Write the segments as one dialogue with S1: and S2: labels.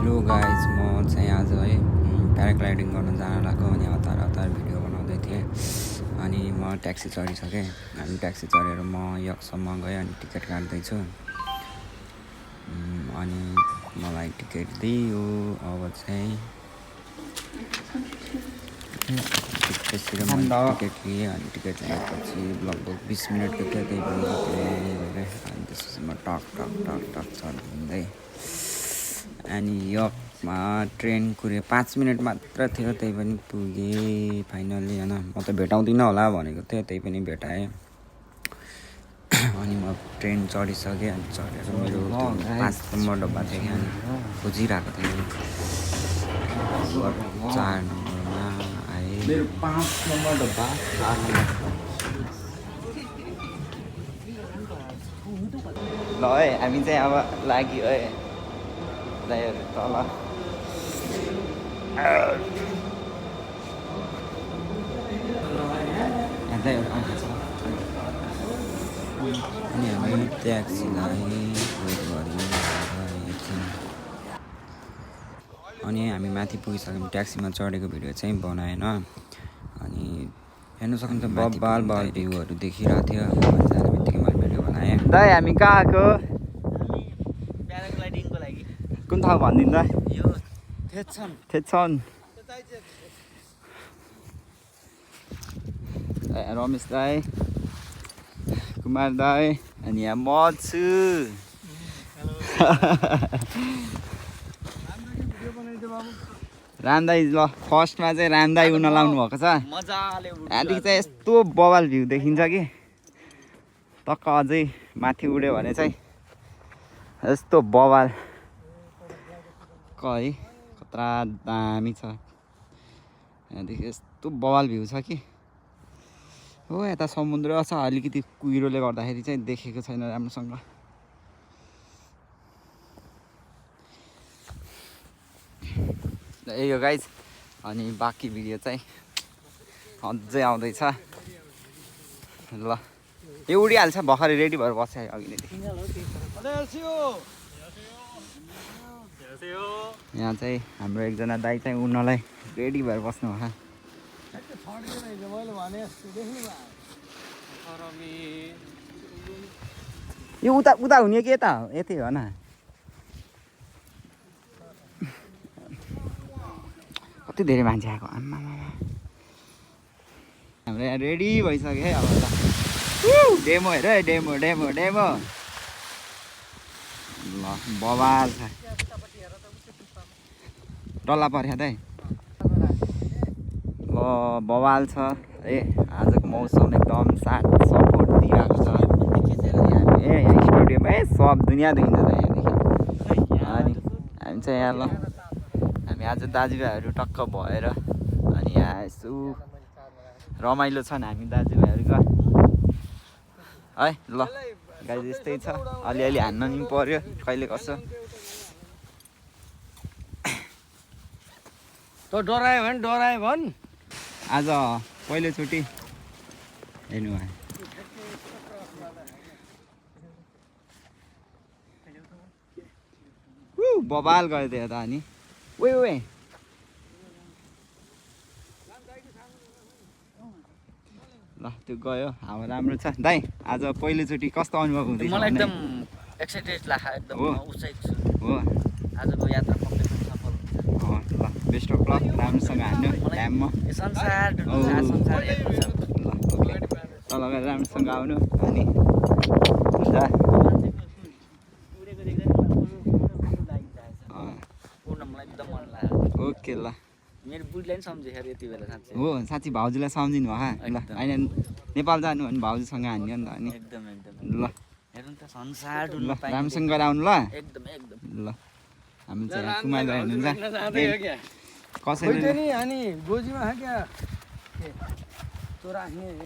S1: Hello guys, म चाहिँ आज है प्याराग्लाइडिङ गर्न जान लाग्यो अनि हतार भिडियो बनाउँदै थिएँ। अनि म ट्याक्सी चढिसकेँ। अनि ट्याक्सी चढेर म यकसम्म गएँ अनि टिकट काट्दैछु। अनि मलाई टिकट दियो। अब चाहिँ त्यसरी मैले टिकट लिएँ। अनि टिकट लिएपछि लगभग 20 मिनटको थियो, त्यही पनि गइरहेँ। अनि त्यसपछि म टक चढ्दै अनि यकमा ट्रेन कुरे 5 मिनट मात्र थियो, त्यही पनि पुगेँ फाइनली होइन। म त भेटाउँदिनँ होला भनेको थिएँ, त्यही पनि भेटाएँ। अनि म ट्रेन चढिसकेँ। अनि चढेर मेरो त्यो 5 नम्बर डब्बा थियो क्या, अनि खोजिरहेको थिएँ। 4 नम्बरमा आएँ।
S2: मेरो 5 नम्बर डब्बा 4 नम्बर।
S1: ल है, हामी चाहिँ अब लाग्यो है दाइहरू तल। अनि हामी ट्याक्सीलाई वेट गऱ्यौँ। अनि हामी माथि पुगिसक्यौँ। ट्याक्सीमा चढेको भिडियो चाहिँ बनाएन। अनि हेर्नु सक्नुहुन्छ बब्बाल भ्यूहरू देखिरहेको थियो। जाने बित्तिकै मैले भिडियो बनाएँ। दाइ हामी कहाँ आएको?
S2: प्याराग्लाइडिङको लागि।
S1: कुन ठाउँ भनिदिनु त?
S2: यो
S1: थेच्छन। रमेश दाई, कुमार दाई, अनि यहाँ म छु। राम दाई, ल फर्स्टमा चाहिँ राम दाई उन लाउनु भएको छ।
S2: मजाले
S1: यहाँदेखि चाहिँ यस्तो बवाल भ्यू देखिन्छ कि टक्क अझै माथि उड्यो भने चाहिँ यस्तो बवाल है, खतरा दामी छ। यहाँदेखि यस्तो बवाल भ्यू छ कि हो। यता समुद्र छ, अलिकति कुहिरोले गर्दाखेरि चाहिँ देखेको छैन राम्रोसँग। यही हो गाइज। अनि बाँकी भिडियो चाहिँ अझै आउँदैछ। ल यो उडिहाल्छ, भर्खरै रेडी भएर बस्छ अघि नै। यहाँ चाहिँ हाम्रो एकजना दाइ चाहिँ उनीहरूलाई रेडी भएर बस्नु भयो। यो उता उता हुने के यता यतै हो न? कति धेरै मान्छे आएको आम्मा। हाम्रो यहाँ रेडी भइसक्यो है। अब त डेमो हेर है, डेमो ल बवाल छ। टल्ला पर्यो दाइ। ल बवाल छ है। आजको मौसम एकदम साथ सपोर्ट दिइरहेको छ। यहाँ स्टुडियोमा सब दुनियाँ देखिन्छ त यहाँदेखि। अनि हामी चाहिँ यहाँ ल हामी आज दाजुभाइहरू टक्क भएर अनि यहाँ यसो रमाइलो छन् हामी दाजुभाइहरूको है। ल गाइस यस्तै छ, अलिअलि हान्न नि पर्यो कहिले कसो।
S2: डरायो भन्।
S1: आज पहिलोचोटि हेर्नु भयो। बबाल गरिदियो त अनि ओए ल त्यो गयो। हावा राम्रो छ दाइ। आज पहिलोचोटि कस्तो अनुभव हुँदैछ?
S2: मलाई एकदम एक्साइटेड लाग्यो, एकदम उत्साहित छु।
S1: हो,
S2: आजको यात्रा पक्कै पनि सफल हुन्छ।
S1: ल बेस्ट अफ लक, राम्रोसँग हान्नु टाइममा।
S2: यो संसार संसार एक छ।
S1: ल ओके, तल गएर राम्रोसँग आउनु अनि हुन्छ। ओके ल।
S2: मेरो बुढीलाई पनि सम्झेँ यति बेला साँच्चै।
S1: हो साँच्ची भाउजूलाई सम्झिनु भयो ल। होइन नेपाल जानु भने भाउजूसँग हान्यो नि त अनि।
S2: एकदम
S1: ल
S2: हेर्नु त संसार
S1: ल राम्रोसँग गरेर आउनु ल।
S2: एकदम
S1: ल हामी चाहिँ कुमार दाइ हुनुहुन्छ कसैले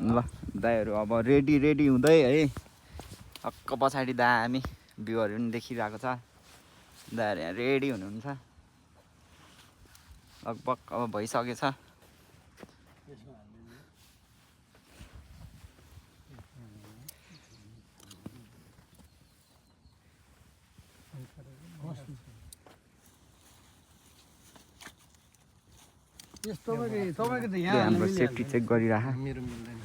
S1: ल। दाइहरू अब रेडी हुँदै है। टक्क पछाडि दामी भ्यूहरू पनि देखिरहेको छ। दाइहरू यहाँ रेडी हुनुहुन्छ। लगभग अब भइसकेछ। हाम्रो सेफ्टी चेक गरिराख
S3: मेरो मिल्दैन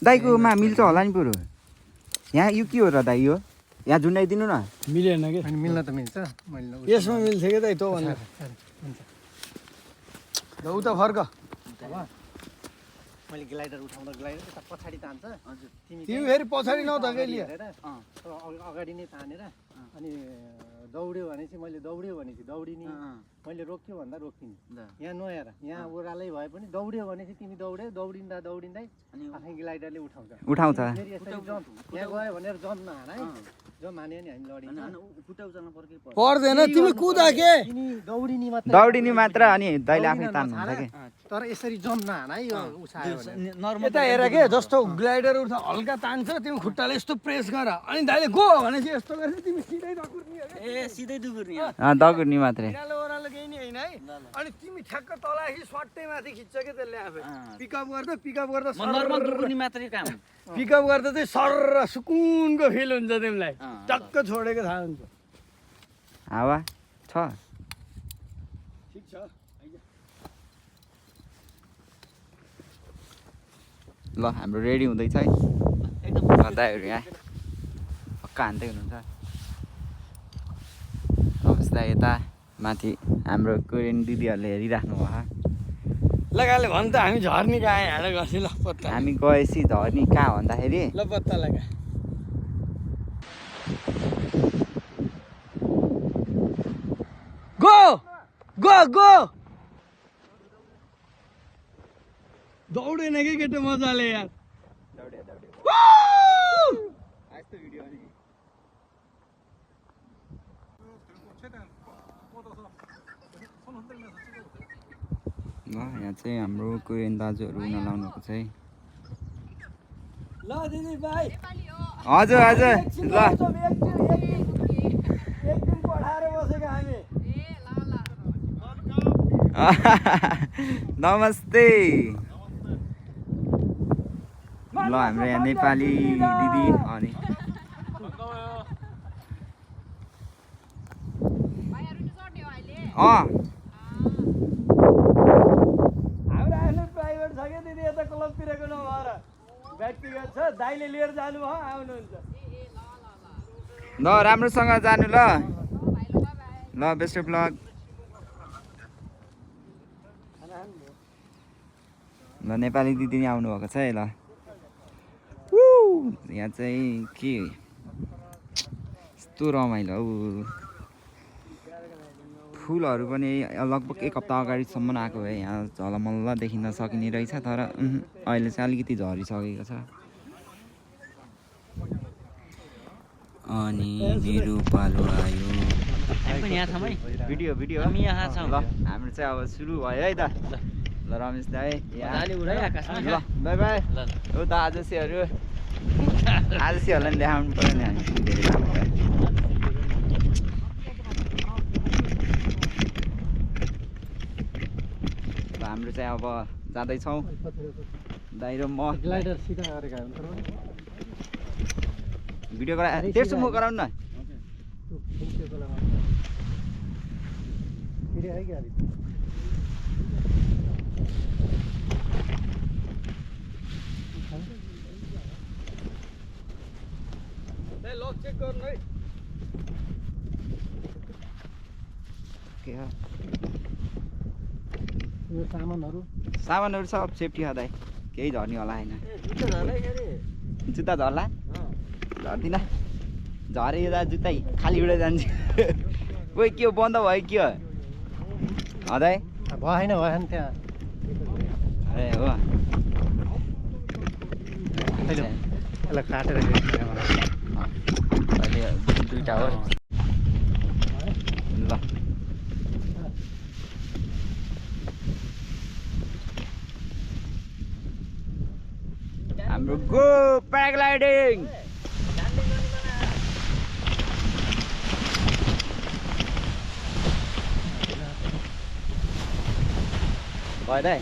S1: दाइकोमा मिल्छ होला नि बरु यहाँ यो के हो र दाइ यो यहाँ झुन्डाइदिनु न
S4: मिलेन के
S3: अनि मिल्न त मिल्छ मैले
S4: यसमा मिल्छ के दाइ तँ भन्दा ल उता फर्क
S3: मैले ग्लाइडर उठाउँदा ग्लाइडर यता पछाडि तान्छ
S2: हजुर
S4: तिमी फेरि पछाडि नधकेलिए
S3: अगाडि नै तानेर अनि दौड्यो भने चाहिँ मैले दौड्यो भने चाहिँ दौडिने मैले रोक्यो भन्दा रोकिने यहाँ नहेर यहाँ ओह्रालै भए पनि दौड्यो भने चाहिँ तिमी दौड्यो दौडिँदा दौडिँदै आफै ग्लाइडरले उठाउँछ
S1: उठाउँछ
S3: फेरि यसरी जम्प यहाँ गयो भनेर जम्प नहान है जम्प हान्यो भने हामी लडिन्छ
S2: खुट्टा उचाल्नु पर्कै पर्छ
S4: पर्दैन तिमी कुदा के
S3: तिमी दौडिने मात्र
S1: दौडिने मात्र अनि दाइले आफै तान्नुहुन्छ के
S3: तर यसरी जम्प नहान है यो उछायो भने
S2: नर्मल
S4: यता हेर के जस्तो ग्लाइडर उठ्छ हल्का तान्छ तिमी खुट्टाले यस्तो प्रेस गर अनि दाइले गो भनेपछि यस्तो गरेर तिमी सिधै दकुर्ने हो
S2: ए सिधै दुगुर्ने
S1: दगुर्ने मात्रै
S4: ओह्रालो ओह्रालो केही नि होइन है अनि तिमी ठ्याक्क तलाखि स्वाट्टै माथि खिच्छ के त्यसले आफै पिकअप गर्दा
S2: नर्मल दुगुर्ने मात्रै काम
S4: पिकअप गर्दा चाहिँ सर सुकुनको फिल हुन्छ तिमीलाई टक्क छोडेको थाहा हुन्छ
S1: हावा छ
S4: ठिक छ
S1: ल हाम्रो रेडी हुँदैछ है
S2: एकदम
S1: दाइहरू यहाँ पक्का हान्दै हुनुहुन्छ अवस्था यता माथि हाम्रो कोरियन दिदीहरूले हेरिराख्नु भयो
S4: लगाले भन् त हामी झर्नी कहाँ हिँडेर गर्छ ल पत्ता
S1: हामी गएपछि झर्नी कहाँ भन्दाखेरि
S4: ल पत्ता लगा गो गो गो दौडेन कि केटो मजाले यार
S1: ल यहाँ चाहिँ हाम्रो कोरियन दाजुहरू हुन लाउनुको छ है
S4: ल दिदी भाइ
S1: हजुर हजुर ल
S4: एकदिन पठाएर बसेको हामी
S1: नमस्ते ल हाम्रो यहाँ नेपाली दिदी अनि
S4: हाम्रो आफ्नो प्राइभेट छ क्या दिदी यता क्लबतिरको नभएर व्यक्तिगत छ दाइले लिएर जानुभयो आउनुहुन्छ
S1: ल राम्रोसँग जानु ल ल बेस्ट अफ लक ल नेपाली दिदी नि आउनुभएको छ है ल यहाँ चाहिँ के यस्तो रमाइलो हौ फुलहरू पनि लगभग एक हप्ता अगाडिसम्म आएको भए यहाँ झलमल्ल देखिन सकिने रहेछ तर अहिले चाहिँ अलिकति झरिसकेको छ अनि मेरो पालो आयो
S2: यहाँ छौँ है
S1: भिडियो भिडियो
S2: हामी यहाँ छौँ
S1: ल हाम्रो चाहिँ अब सुरु भयो है त ल रमेश दाइ
S2: मजाले उडाइ आकाशमा
S1: ल बाई बाई हो त आजसीहरू आजसीहरूलाई पनि देखाउनु पऱ्यो नि हामी धेरै राम्रो भयो हाम्रो चाहिँ अब जाँदैछौँ दाइ र म
S3: ग्लाइडर सिधा गरेका हुन्छ
S1: भिडियो गरा तेर्सो म गराउनु न
S4: लक चेक गर्नु है
S1: के हो
S3: यो सामानहरू
S1: सामानहरू सब सेफ्टी छ दाइ केही झर्ने होला होइन
S4: जुत्ता झर्दै के अरे
S1: जुत्ता झर्ला झर्दिनँ झरे यो जुत्ता खाली उडे जान्छ ओइ के हो बन्द भयो के हो दाइ
S3: भएन भएन त्यहाँ
S1: ए हो
S3: यसलाई काटेर
S1: अहिले दुईवटा हो ल हाम्रो गो प्याराग्लाइडिङ भयो दाइ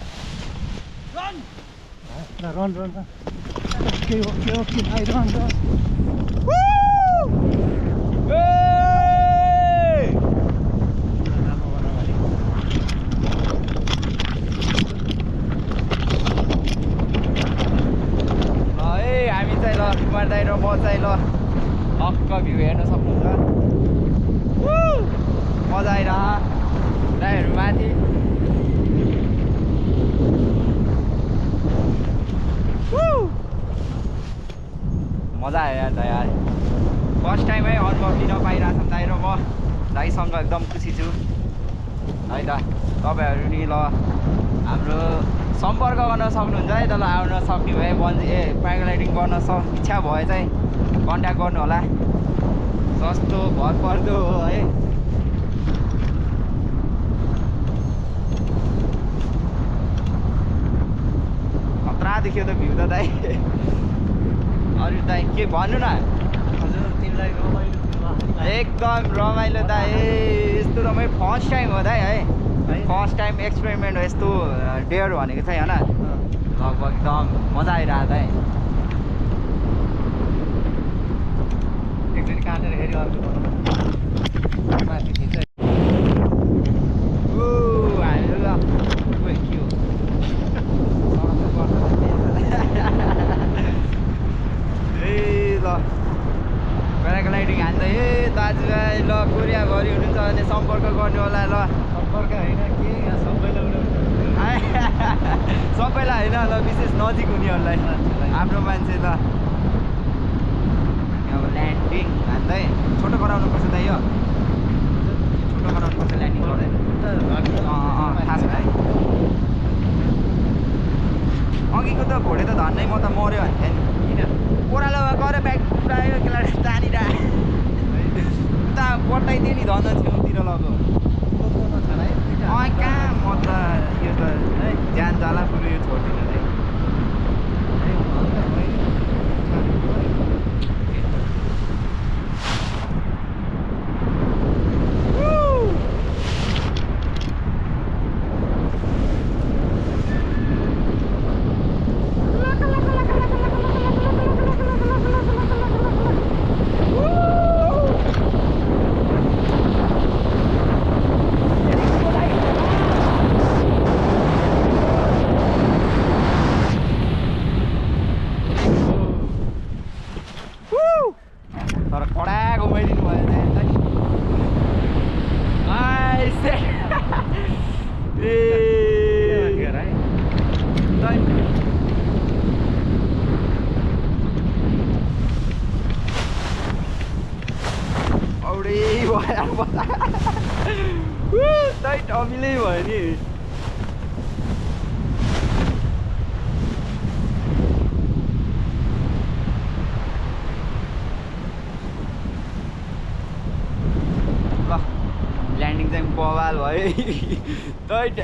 S3: run run okay okay okay I run run
S1: मजा आयो यार दाइ यार फर्स्ट टाइम है अनुभव लिन पाइरहेको छौँ दाइ र म दाइसँग एकदम खुसी छु है त तपाईँहरू नि ल हाम्रो सम्पर्क गर्न सक्नुहुन्छ है त ल आउन सक्ने भए प्याराग्लाइडिङ गर्न इच्छा भए चाहिँ कन्ट्याक्ट गर्नु होला सस्तो भरपर्दो हो है खतरा देख्यो त भ्यू त दाइ अरू दाइ के भन्नु न
S3: हजुर तिमीलाई रमाइलो
S1: एकदम रमाइलो दाइ यस्तो त मेरो फर्स्ट टाइम हो दाइ है फर्स्ट टाइम एक्सपेरिमेन्ट हो यस्तो डेयर भनेको चाहिँ होइन लगभग एकदम मजा आइरहेको दाइ
S3: एकचोटि काटेर फेरि अर्को माथि खिच्छ
S1: प्याराग्लाइडिङ हान्दै दाजुभाइ ल कोरियाभरि हुनुहुन्छ भने सम्पर्क गर्नु होला ल
S3: सम्पर्क होइन के यहाँ सबैलाई उठाउनु
S1: सबैलाई होइन ल विशेष नजिक हुनेहरूलाई हाम्रो मान्छे ल अब ल्यान्डिङ हान्दै छोटो गराउनुपर्छ दाइ यो छोटो गराउनुपर्छ ल्यान्डिङ गर्दै थाहा छ दाइ अघिको त घोडे त धन्नै म त मऱ्यो भन्थेँ नि
S3: किन
S1: ओह्रालोमा गएर ब्याग पुऱ्यायो केलाई तानिरह उता पटाइदियो नि धन्न छेउतिर लगो कहाँ म त यो त ज्यान जाला पुरो यो छोड्दिनँ है तर कडा घुमाइदिनु भयो औडै भयो टाइट अमिलै भयो नि ल्यान्डिङ चाहिँ बवाल भयो टाइट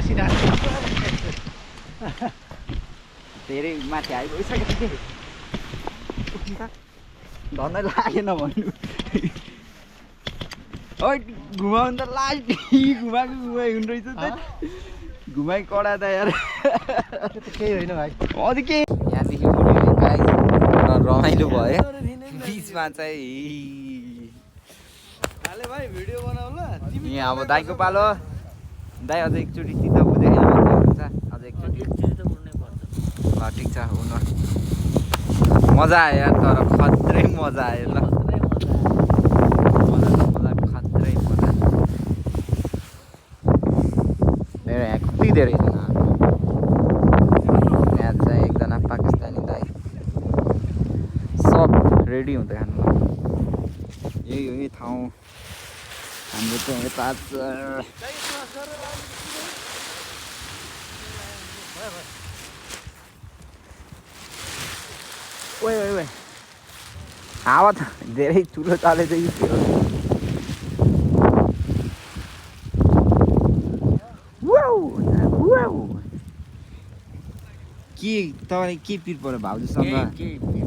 S3: सिधा
S1: धेरै माथि आइगइसकेको थिएँ धनै लागेन भन्नु ओ घुमाउनु त लास्ट घुमाएको घुमाइ हुने रहेछ त घुमाइ कडा त यार
S3: केही होइन भाइ
S1: अझ के यहाँदेखि मुनि गाई रमाइलो भयो बिचमा चाहिँ
S4: भाइ भिडियो बनाऊ ल
S1: यहाँ अब दाइको पालो दाइ अझ एकचोटि चित्त बुझेन भने हुन्छ अझ एकचोटि ल ठिक छ हुनु मजा आयो यार तर खत्रै मजा आयो ल मजा खत्रै मजा मेरो यहाँ कति धेरै छन् यहाँ चाहिँ एकजना पाकिस्तानी दाइ सब रेडी हुँदै खानु यही हो यही ठाउँ हाम्रो चाहिँ यता ओए ओए ओए हावा त धेरै ठुलो चलेको थियो के तपाईँलाई के पिर पर्यो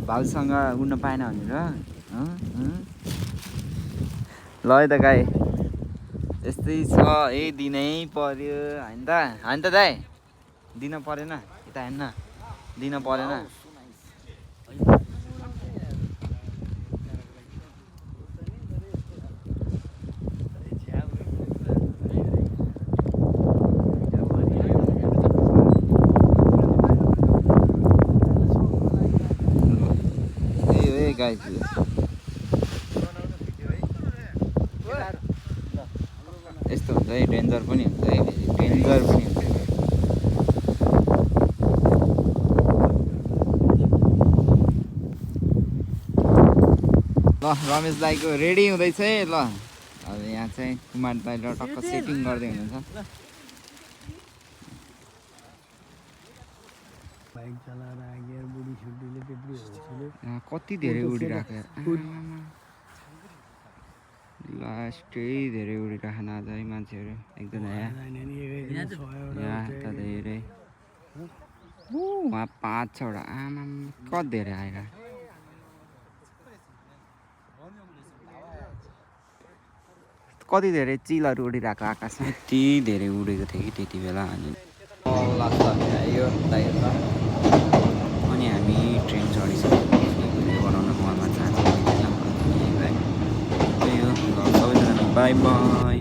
S1: भाउजूसँग उड्न पाएन भनेर ल है त गाई यस्तै छ यही दिनै पर्यो होइन त दाइ दिन परेन यता हेर्न दिन परेन guys यस्तो हुन्छ है डेन्जर पनि रमेश दाईको रेडी हुँदैछ है ल अब यहाँ चाहिँ कुमार दाईले टक्क सेटिङ गर्दै हुनुहुन्छ
S4: बाइक चलाएर आगे बुढी छुट्टीले त्यत्रो होसले
S1: यहाँ कति धेरै उडिराख्यो लास्टै धेरै उडिराख्न आज है मान्छेहरू एकदम यहाँ त धेरै वहाँ 5-6वटा आमा कति धेरै आएर कति धेरै चिलहरू उडिरहेको आकाशमा यति धेरै उडेको थियो कि त्यति बेला अनि आयो अनि हामी ट्रेन चढिसक्यो भिडियो बनाउन मनमा चाहन्छ सबैजना बाई बाई